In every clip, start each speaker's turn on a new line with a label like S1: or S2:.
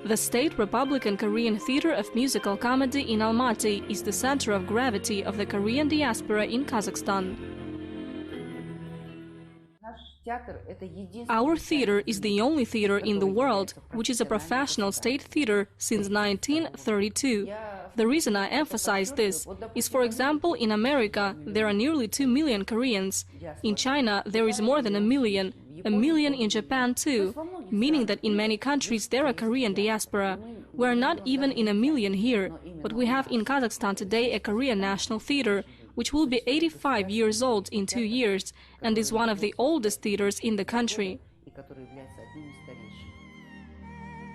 S1: The State Republican Korean Theater of Musical Comedy in Almaty is the center of gravity of the Korean diaspora in Kazakhstan. Our theater is the only theater in the world which is a professional state theater since 1932. The reason I emphasize this is, for example, in America there are nearly 2 million Koreans. In China there is more than a million in Japan too, meaning that in many countries there are Korean diaspora. We are not even in a million here, but we have in Kazakhstan today a Korean national theater, which will be 85 years old in 2 years, and is one of the oldest theaters in the country.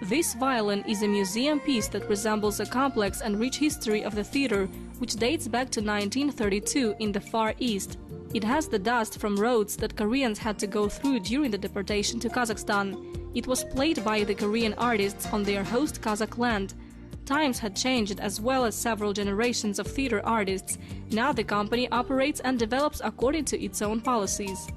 S1: This violin is a museum piece that resembles a complex and rich history of the theater, which dates back to 1932 in the Far East. It has the dust from roads that Koreans had to go through during the deportation to Kazakhstan. It was played by the Korean artists on their host Kazakh land. Times had changed as well as several generations of theater artists. Now the company operates and develops according to its own policies.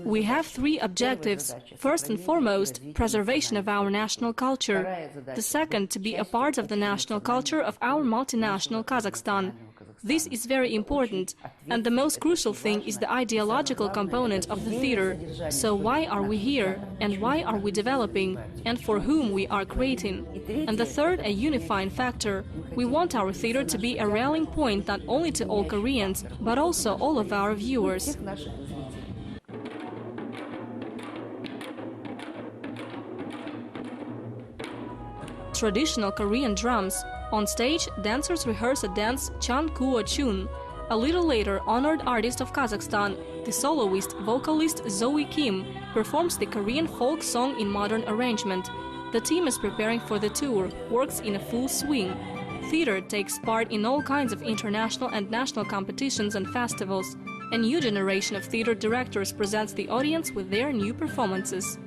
S1: We have 3 objectives. First and foremost, preservation of our national culture. The second, to be a part of the national culture of our multinational Kazakhstan. This is very important, and the most crucial thing is the ideological component of the theater. So why are we here, and why are we developing, and for whom we are creating? And the third, a unifying factor. We want our theater to be a rallying point not only to all Koreans, but also all of our viewers. Traditional Korean drums. On stage, dancers rehearse a dance Chan Kuo Chun. A little later, honored artist of Kazakhstan, the soloist, vocalist Zoe Kim, performs the Korean folk song in modern arrangement. The team is preparing for the tour, works in a full swing. Theater takes part in all kinds of international and national competitions and festivals. A new generation of theater directors presents the audience with their new performances.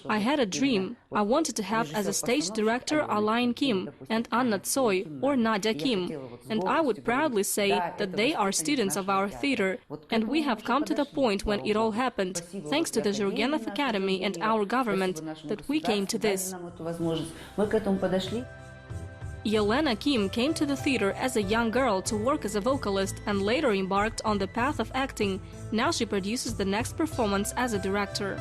S1: I had a dream. I wanted to have as a stage director Alain Kim and Anna Tsoi or Nadia Kim, and I would proudly say that they are students of our theater, and we have come to the point when it all happened, thanks to the Zhurgenov Academy and our government, that we came to this. Yelena Kim came to the theater as a young girl to work as a vocalist and later embarked on the path of acting. Now she produces the next performance as a director.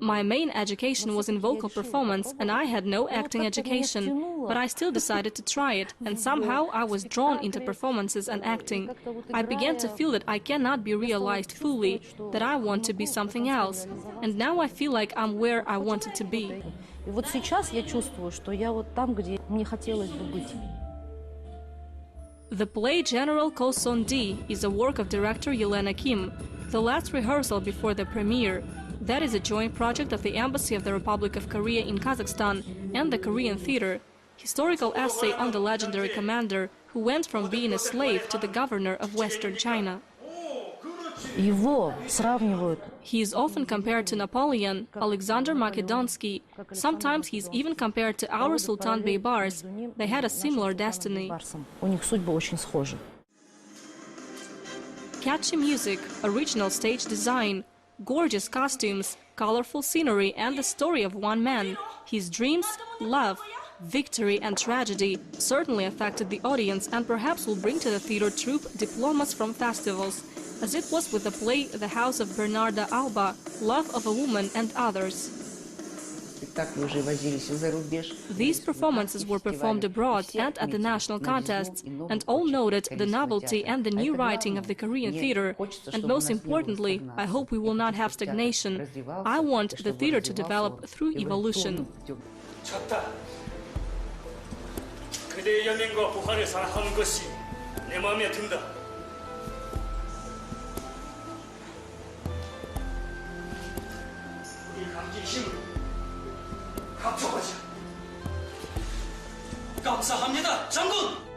S1: My main education was in vocal performance and I had no acting education, but I still decided to try it, and somehow I was drawn into performances and acting. I began to feel that I cannot be realized fully, that I want to be something else, and now I feel like I'm where I wanted to be. The play General Koson-di is a work of director Yelena Kim. The last rehearsal before the premiere. That is a joint project of the Embassy of the Republic of Korea in Kazakhstan and the Korean Theater. Historical essay on the legendary commander who went from being a slave to the governor of Western China. He is often compared to Napoleon, Alexander Makedonsky. Sometimes he is even compared to our Sultan Beybars. They had a similar destiny. Catchy music, original stage design, gorgeous costumes, colorful scenery and the story of one man, his dreams, love, victory and tragedy certainly affected the audience and perhaps will bring to the theater troupe diplomas from festivals, as it was with the play The House of Bernarda Alba, Love of a Woman and others. These performances were performed abroad and at the national contests, and all noted the novelty and the new writing of the Korean theater. And most importantly, I hope we will not have stagnation. I want the theater to develop through evolution.
S2: 감사합니다, 장군!